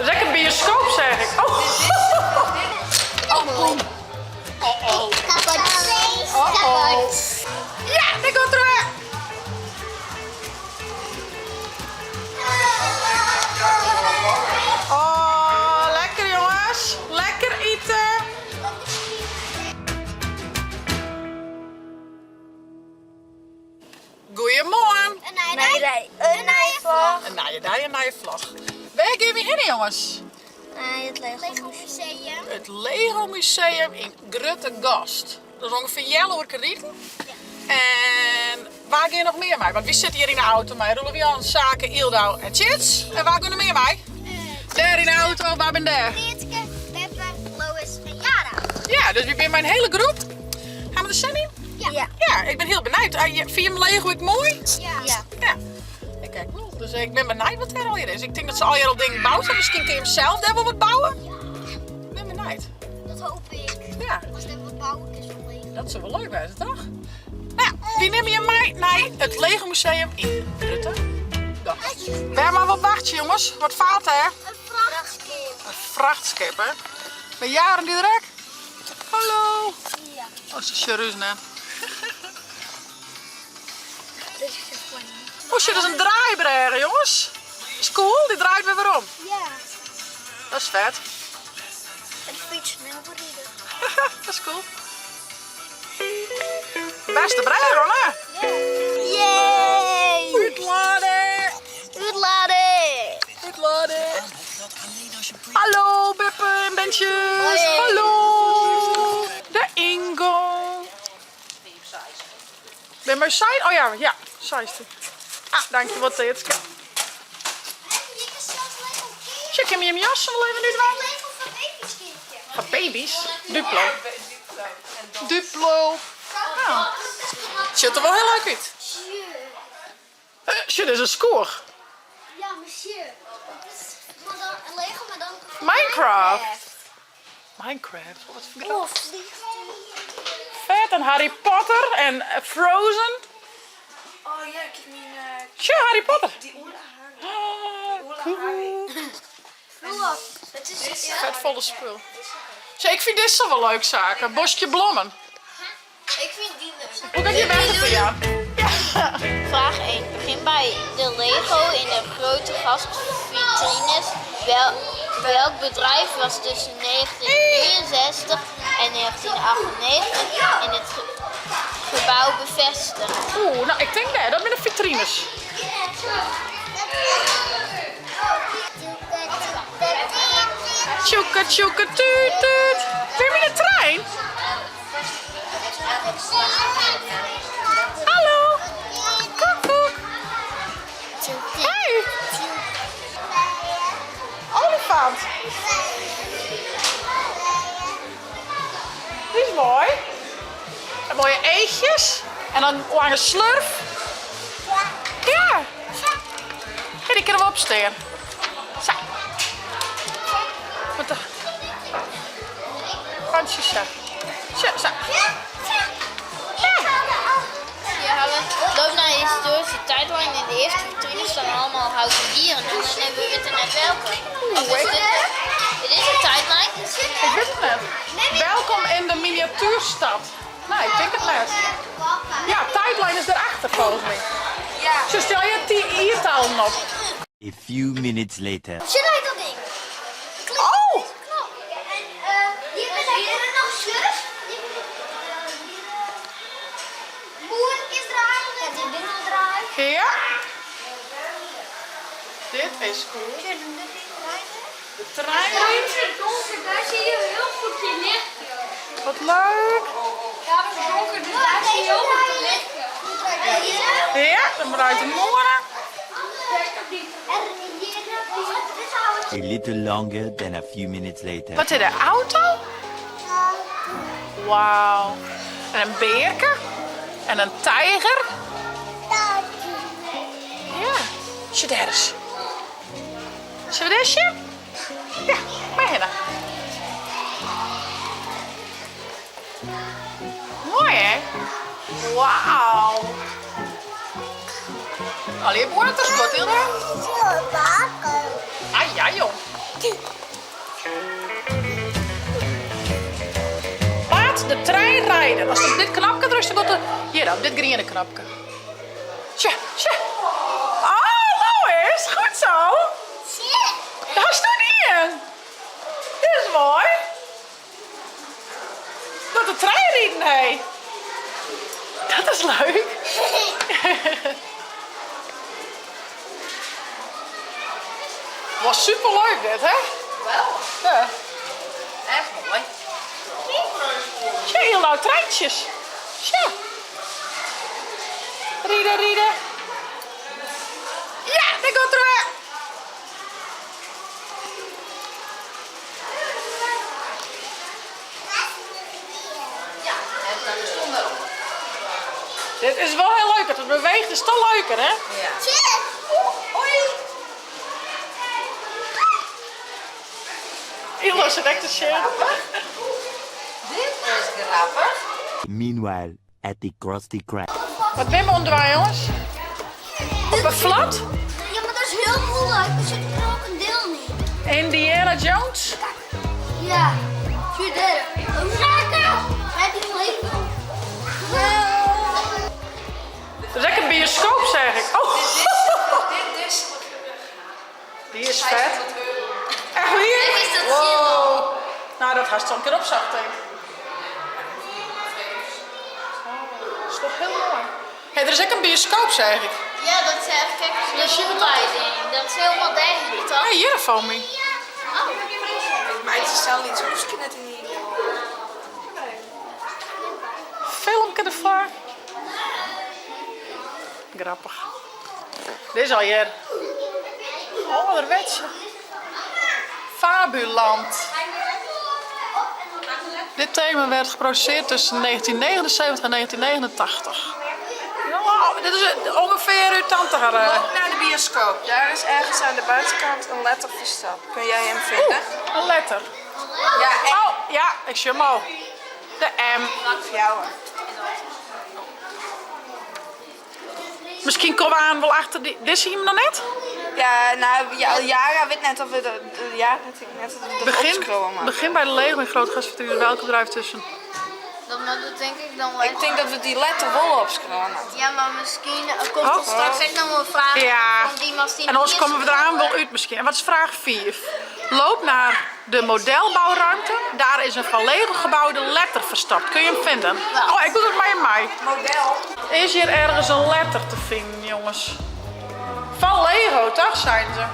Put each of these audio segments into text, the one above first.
Dat is echt een bioscoop, zeg ik. Oh. Oh, boem. Oh. Ja, daar komt er weer. Oh, lekker jongens. Lekker eten. Goedemorgen. Een naaivlog. Een naaivlog. Waar gaan we heen, jongens? Het Lego Museum. Het Lego Museum in Gruttegast. Dat is ongeveer Jelloerke Rieten. En waar gaan je nog meer mee? Want we zitten hier in de auto met Roelovian, Zaken, Ildau en Chits. En waar gaan we meer mee? Daar in de auto, waar ben je? Geertke, Beppe, Lois en Jara. Ja, dus we zijn mijn hele groep. Gaan we er zin in? Ja. Ja, ik ben heel benieuwd. Vind je hem Lego ook mooi? Ja. Ja. Ik kijk wel. Dus ik ben benieuwd wat er al hier is. Ik denk dat ze al hier al dingen bouwen. Dus misschien kun je hem zelf daar wel wat bouwen. Ik ben benieuwd. Dat hoop ik. Ja. Als er wat bouwen is van Lego. Dat zou wel leuk zijn, toch? Nou, wie neem je mee naar het Lego Museum in Rutten? Wij maar wat wachten, jongens. Wat vaart hè? Een vrachtschip. Een vrachtschip, hè? Ben Jaren die direct? Hallo. Ja. Oh, ze is serieus, net. Dat is echt funny. Oh shit, dat is een draaibreger, jongens. Dat is cool, die draait weer weer om. Ja. Dat is vet. Het fiets snelrijden. Dat is cool. Beste breger, hoor, hè? Yay! Uitladen! Uitladen! Uitladen! Hallo, Beppe en Bentjes! Hoi. Hallo! De Ingo! Ben maar saai? Oh ja, saai is die. Ah, dankjewel, Teetske. Check hem je jas wel even nu erbij. Lego van baby's kindje. Van baby's? Duplo. Duplo. Nou, ziet er wel heel leuk uit. Shit, dit is een score. Ja, monsieur. Maar dan een Lego, maar dan... Minecraft. Minecraft, wat vind ik Oh, dat? vliegt. Vet en Harry Potter en Frozen. Oh ja, ik heb mijn Tja, Harry Potter. die oren haar. Ah, cool. Het is Vet volle spul. Zeg, ik vind dit zo wel leuk zaken. Bosje bloemen. Ik vind die leuk. Hoe kan je weg voor jou? Vraag 1. Begin bij de Lego in de grote gastvitrines. Welk bedrijf was tussen 1963 en 1998 in het gebouw bevestigd? Oeh, nou ik denk dat met de vitrines. Tjoeke, tjoeke, tuut, tuut. Weer met de trein? Hallo. Koek, koek. Hey. Olifant. Die is mooi. En mooie eetjes. En dan lange slurf. Ja. Hey, die kunnen we opstaan. Zo. Met de... Fransjes, zo. Zo. Ja, loop naar de historische tijdlijn. In de eerste vitrine staan allemaal houten dieren. En dan hebben we het er net welke. Of is dit is een tijdlijn. Ik weet het net. Welkom in de miniatuurstad. Nee, ik denk het net. Ja, tijdlijn is erachter volgens mij. Ja. Zo stel je die iertalen op. A few minutes later. Zit hij dat ding? Oh! En hier ben ik nog zus. Moer is draaien. Ja, dit ding al draaien. Ja. Dit is cool. De trein rijdt. Daar zie je heel goed je licht. Wat leuk. Ja, dat is donker, dus daar zie je heel goed je licht. Ja, dan rijdt de morgen. A little longer than a few minutes later. Wat is de auto? Wauw. En een beerke. En een tijger. Ja. Sheders. Zullen we deze? Ja, maar heen. Mooi hè? Wauw. Allee, wordt het goed, Hilda? Ah ja, joh. Als je op dit knopje drukt, dan gaat de... Hier op dit groene knopje. Tja, tja. Oh, Lois, goed zo. Daar is toen in. Dit is mooi. Dat de trein rieden, hé. Dat is leuk. Was super leuk dit, hè? Wel, Ja. echt mooi. Tja, heel nou treintjes. Tja. Rieden, rieden. Ja, daar gaat er weer. Ja, en dan stond erop. Dit is wel heel leuk. Het beweegt is toch leuker, hè? Ja. Ildo zit echt te shit. Dit is grappig. Meanwhile, at the Krusty Krab. Wat ben je onderweg, jongens? Op een flat? Ja, maar dat is heel moeilijk. Er zit er ook een deel niet. Indiana Jones. Ja. Zie daar. Heb je nog even? Dat is echt een bioscoop, zeg ik. Oh, Dit is... die is vet. Echt weer? Is dat Wow. Nou, dat had je al een keer opzacht, denk ik. Dat is toch heel mooi. Hé, er is echt een bioscoop, zeg ik. Ja, dat is echt, kijk, dat is de rondleiding. Dat is helemaal degelijk, toch? Hé, hier, Foamy. Oh, Maar het is zelf niet zo goed net in hier. Filmpje ervoor. Grappig. Dit is al hier. Oh, ouderwetse. Fabuland. Dit thema werd geproduceerd tussen 1979 en 1989. Nou, dit is ongeveer uw tante haar. Loop naar de bioscoop. Daar is ergens aan de buitenkant een letter verstopt. Kun jij hem vinden? Een letter. Ja, en Oh, ja, ik zie hem al. De M. voor jou. Misschien komen we aan wel achter die. Dit zie je hem nog net? Ja, nou, Jara weet net of we ja, net Begin bij de Lego in Grootgasfactorie. Welke bedrijf tussen? dat moet het denk ik dan wel. Ik denk dat we die letter wel opschrijven. Ja, maar misschien komt er Oh. straks echt nog een vraag Ja. van die mas die En anders niet komen we is eraan wel gekomen. uit misschien. En wat is vraag 4? Loop naar de modelbouwruimte. Daar is een van Lego gebouwde letter verstopt. Kun je hem vinden? Oh, ik doe het maar in mij. Model. Is hier ergens een letter te vinden, jongens? Van Lego, toch, zijn ze?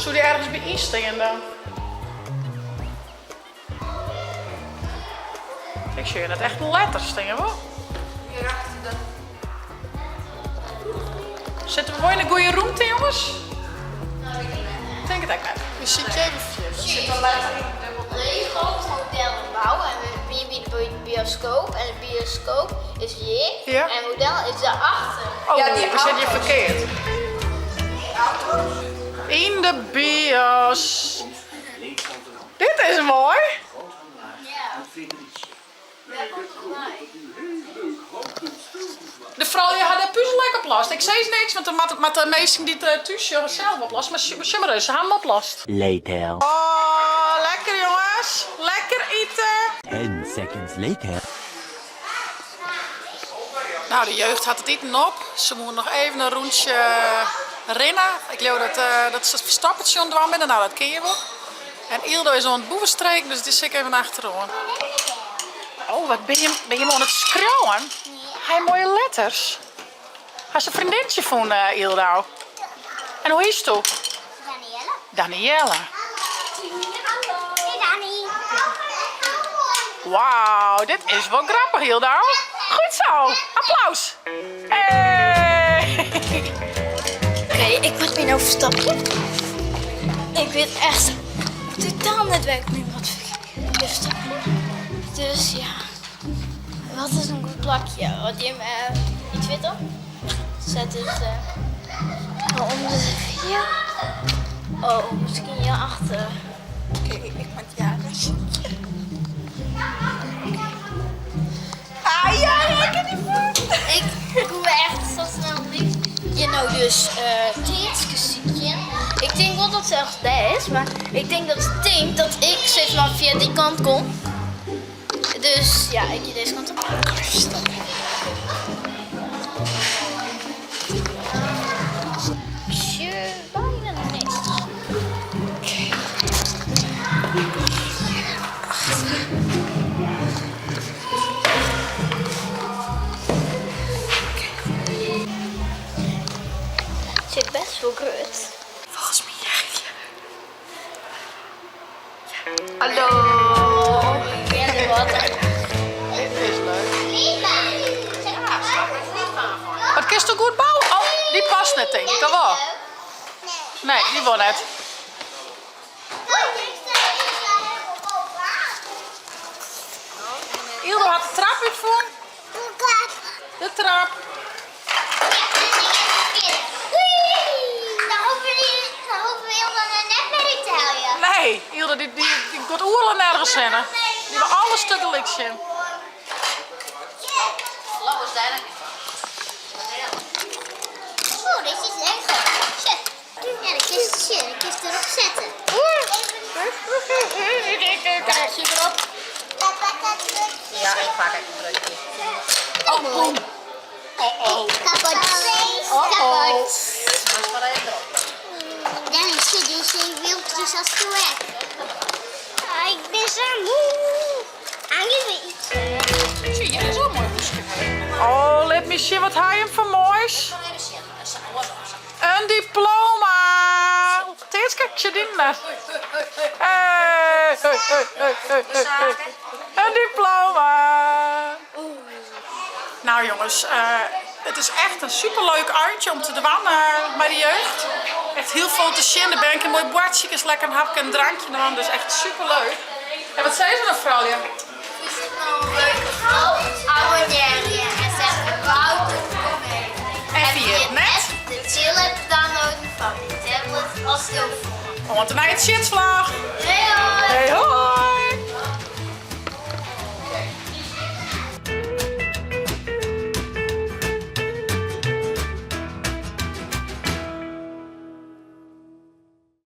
Zou die ergens bij instingen dan? Ik zie net echt letters stingen, hoor. Zitten we mooi in een goede ruimte, jongens? Ik denk het echt net. Je ziet je even. Lego model en bouw en we hebben de bioscoop en de bioscoop is hier Ja. en het model is daarachter. Oh, Ja, die we zitten je auto's. verkeerd. In de bios. Dit is mooi. De vrouw die had de puzzel lekker oplast. Ik zei niks, want met de meesten die het thuis zelf oplast. Maar zie maar eens, ze hebben hem oplast. Later. Oh, lekker jongens. Lekker eten. 10 seconds later. Nou, de jeugd had het eten op. Ze moeten nog even een rondje rennen. Ik geloof dat ze het verstappertje ontdwam binnen. Nou, dat ken je wel. En Ildo is aan het boevenstreek, dus het is zeker even achterom. Oh, wat ben je aan het schreeuwen? Hij mooie letters. Hij is een vriendinnetje van Ildo. En hoe is het ook? Danielle. Danielle. Hey Dani. Wauw, dit is wel grappig, Ildo. Goed zo. Applaus. Hey. Oké, ik moet weer nou verstappen. Ik weet echt totaal net werkt nu wat verstappen. Dus ja, wat is een goed plakje? Wat je in Twitter zet het onder de video. Oh, misschien hierachter. Oké, ik ben jarig. Ah ja, ik ken die foto. Ik doe me echt zo snel lief. Je nou dus tijdsgezichtje. Ik denk wel dat zelfs dat is, maar ik denk dat het denkt dat ik zeg maar via die kant kom. Dus ja, ik ga deze kant op. Even stappen. Bijna niks. Het zit best wel grut. Volgens mij jij. Hallo. Ja, de water. Dit is leuk. Wat kist er goed bouwen? Oh, die past net denk ik, of wel? Nee, die wil net. Ildo had de trap uit voor. De trap. Dan hoeven we heel dan net meer in te helpen. Nee, Ildo die gaat oerlijk nergens in. Die wil alle stukken liks in. Oh, dit is lekker. Shit. Ja, de kist erop zetten. Kaartje erop. Ja, ik pak het broodje. Oh, boem. Oh. Kapot. Kapot. Dennis zit in zijn wieltjes als gewek. Ah, ik ben zo moe. Zie je, dat is wel mooi hoesje. Oh, let me see, wat hij hem voor moois. Een diploma. Dit kijk je die net. Hey. Een diploma. Nou jongens, het is echt een superleuk uitje om te doen bij de jeugd. Echt heel veel te zien. Er ben ik een mooi bordje, is lekker een hapje en een drankje dan. Dus echt superleuk. En wat zei ze dan, vrouwje? Is dit nou een leuke vrouw? Abonneer je en zet Wout En via het net. de chillen downloaden van die tablet als telefoon. Want naar het shitslag. Hey hoi! Hey hoi!